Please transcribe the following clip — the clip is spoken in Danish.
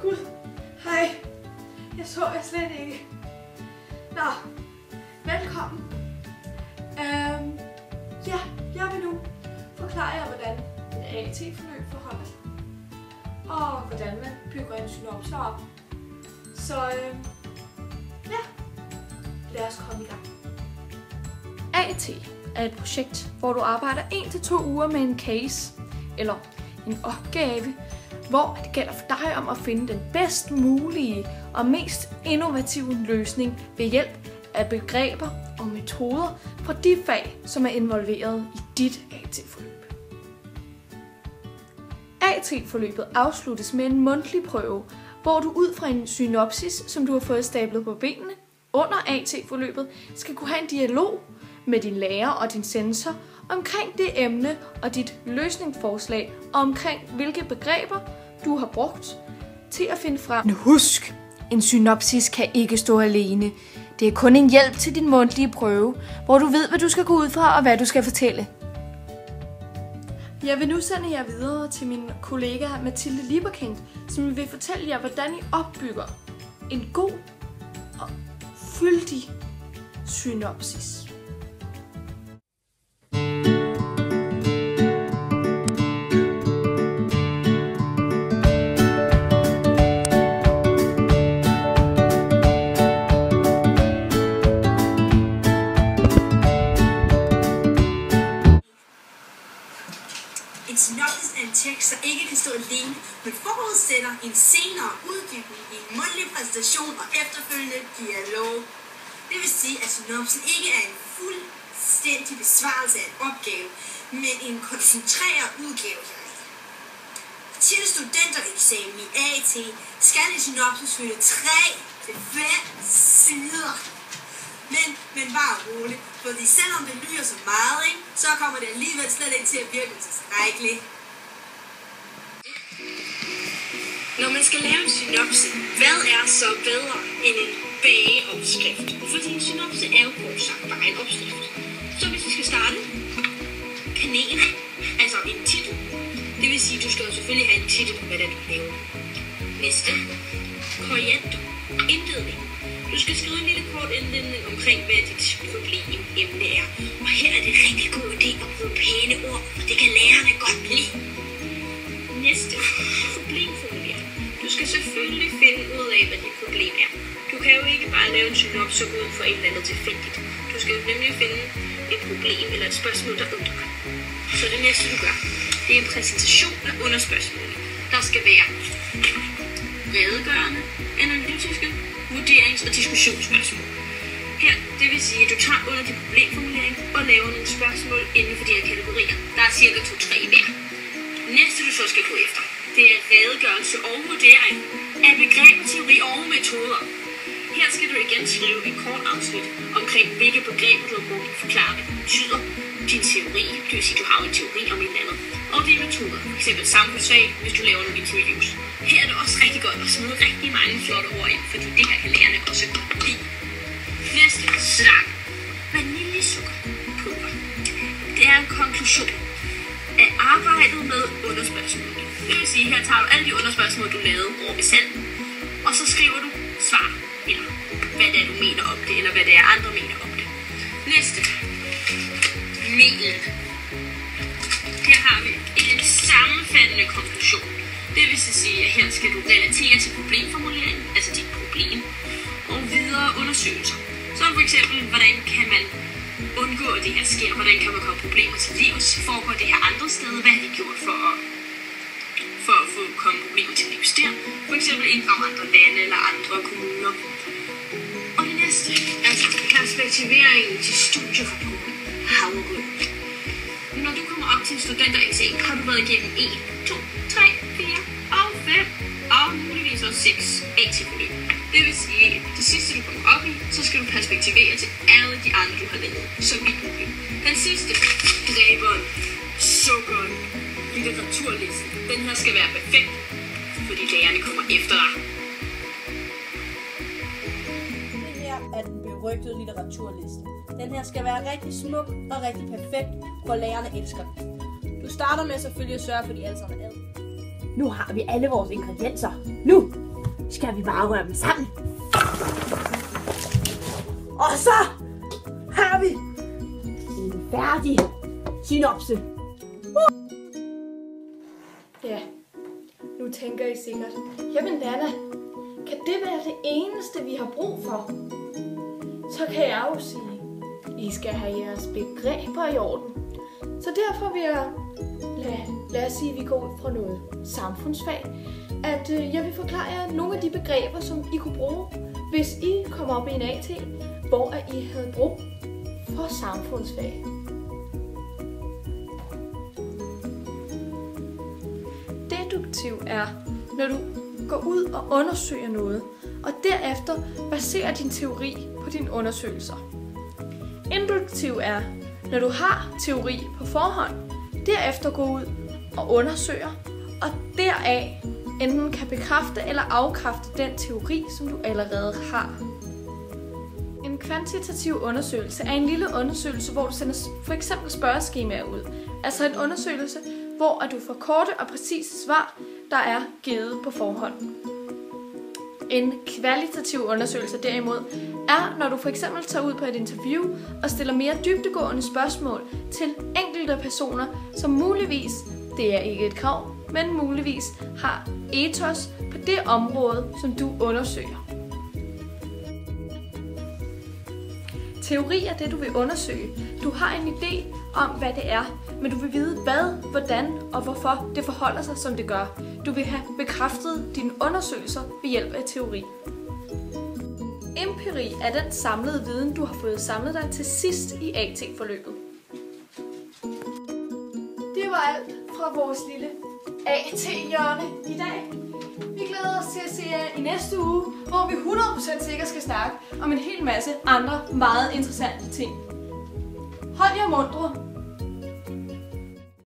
Gud. Hej. Jeg så jeg slet ikke. Nå. Velkommen. Ja, jeg vil nu forklare jer, hvordan et AT-forløb forholder sig. Og hvordan man bygger en synopse op. Så ja, lad os komme i gang. AT er et projekt, hvor du arbejder 1 til 2 uger med en case, eller en opgave, hvor det gælder for dig om at finde den bedst mulige og mest innovative løsning ved hjælp af begreber og metoder fra de fag, som er involveret i dit AT-forløb. AT-forløbet afsluttes med en mundtlig prøve, hvor du ud fra en synopsis, som du har fået stablet på benene under AT-forløbet, skal kunne have en dialog med din lærer og din censor omkring det emne og dit løsningsforslag og omkring hvilke begreber du har brugt til at finde frem. Men husk, en synopsis kan ikke stå alene. Det er kun en hjælp til din mundtlige prøve, hvor du ved, hvad du skal gå ud fra og hvad du skal fortælle. Jeg vil nu sende jer videre til min kollega Mathilde Lieberkind, som vil fortælle jer, hvordan I opbygger en god og fyldig synopsis. En synopsis er en tekst, der ikke kan stå alene, men forudsætter en senere uddybning i en mundtlig præsentation og efterfølgende dialog. Det vil sige, at synopsen ikke er en fuldstændig besvarelse af en opgave, men en koncentreret udgave heraf. Til studentereksamen i AT skal en synopsis fylde 3-5 sider. Men bare rolig, fordi selvom det lyder så meget, så kommer det alligevel slet ikke til at virke tilstrækkeligt. Når man skal lave en synopse, hvad er så bedre end en bageopskrift? Fordi en synopse er jo kort sagt bare en opskrift. Så hvis vi skal starte, kanel, altså en titel. Det vil sige, at du skal jo selvfølgelig have en titel på, hvad det er, du laver. Næste, koriander, indledning. Du skal skrive en lille kort indledning omkring, hvad dit problememne er. Og her er det rigtig god idé at bruge pæne ord, for det kan lærerne godt lide. Næste, problemformulering. Du skal selvfølgelig finde ud af, hvad dit problem er. Du kan jo ikke bare lave en synopse ud for et eller andet tilfældigt. Du skal nemlig finde et problem eller et spørgsmål, der undrer dig. Så det næste, du gør, det er en præsentation af underspørgsmålet. Der skal være redegørende, analytiske, vurderings- og diskussionsspørgsmål. Her, det vil sige, at du tager under din problemformulering og laver nogle spørgsmål inden for de her kategorier. Der er cirka 2-3 hver. Næste, du så skal gå efter, det er redegørelse og vurdering af begreber, teori og metoder. Her skal du igen skrive et kort afsnit omkring, hvilke begreber du har brugt at forklare, hvad det betyder. Din teori, det vil sige, at du har en teori om et eller andet. Og dine metoder, f.eks. samfundsfag, hvis du laver nogle interviews. Her er det også rigtig godt at smide rigtig mange flotte ord ind, fordi det her kan lærerne også godt lide. Næste, slang. Vaniljesukkerpulver. Det er en konklusion af arbejdet med underspørgsmål. Det vil sige, her tager du alle de underspørgsmål, du lavede over ved selv, og så skriver du svar, eller hvad det er, du mener om det, eller hvad det er, andre mener om det. Næste, mel. Her har vi en sammenfattende konklusion. Det vil sige, at her skal du relatere til problemformuleringen, altså dit problem, og videre undersøgelser. Så for eksempel, hvordan kan man undgå, at det her sker? Hvordan kan man komme problemer til livs? Foregår det her andre steder? Hvad har de gjort for at få komme problemer til livs der? For eksempel inddrage andre lande eller andre kommuner. Og det næste, altså perspektiveringen til studierapporten, havregrød. Når du kommer op til en studentereksamen, har du været igennem 1, 2, 3, 4 og 5 og muligvis også 6 AT-forløb. Det vil sige, at det sidste du kommer op i, så skal du perspektivere til alle de andre, du har lavet, så vidt muligt. Den sidste, dræberen, sukkeren, litteraturlisten. Den her skal være perfekt, fordi lærerne kommer efter dig. Det her er den berygtede litteraturliste. Den her skal være rigtig smuk og rigtig perfekt, for lærerne elsker den. Du starter med selvfølgelig at sørge for, at de alle sammen er ad. Nu har vi alle vores ingredienser. Nu! skal vi bare røre dem sammen. Og så har vi en færdig synopse. Ja, nu tænker I sikkert, jamen Nana, kan det være det eneste, vi har brug for? Så kan jeg jo sige, I skal have jeres begreber i orden. Så derfor vil jeg, lad os sige, at vi går ud fra noget samfundsfag, at jeg vil forklare jer nogle af de begreber, som I kunne bruge, hvis I kommer op i en AT, hvor I havde brug for samfundsfag. Deduktiv er, når du går ud og undersøger noget, og derefter baserer din teori på dine undersøgelser. Induktiv er, når du har teori på forhånd, derefter går ud og undersøger, og deraf enten kan bekræfte eller afkræfte den teori, som du allerede har. En kvantitativ undersøgelse er en lille undersøgelse, hvor du sender for eksempel spørgeskemaer ud. Altså en undersøgelse, hvor du får korte og præcise svar, der er givet på forhånd. En kvalitativ undersøgelse derimod er, når du for eksempel tager ud på et interview og stiller mere dybdegående spørgsmål til enkelte personer, som muligvis, det er ikke et krav, men muligvis har ethos på det område, som du undersøger. Teori er det, du vil undersøge. Du har en idé om, hvad det er, men du vil vide, hvad, hvordan og hvorfor det forholder sig, som det gør. Du vil have bekræftet dine undersøgelser ved hjælp af teori. Empiri er den samlede viden, du har fået samlet dig til sidst i AT-forløbet. Det var alt fra vores lille AT-hjørne i dag. Vi glæder os til at se jer i næste uge, hvor vi 100% sikkert skal snakke om en hel masse andre meget interessante ting. Hold jer muntre.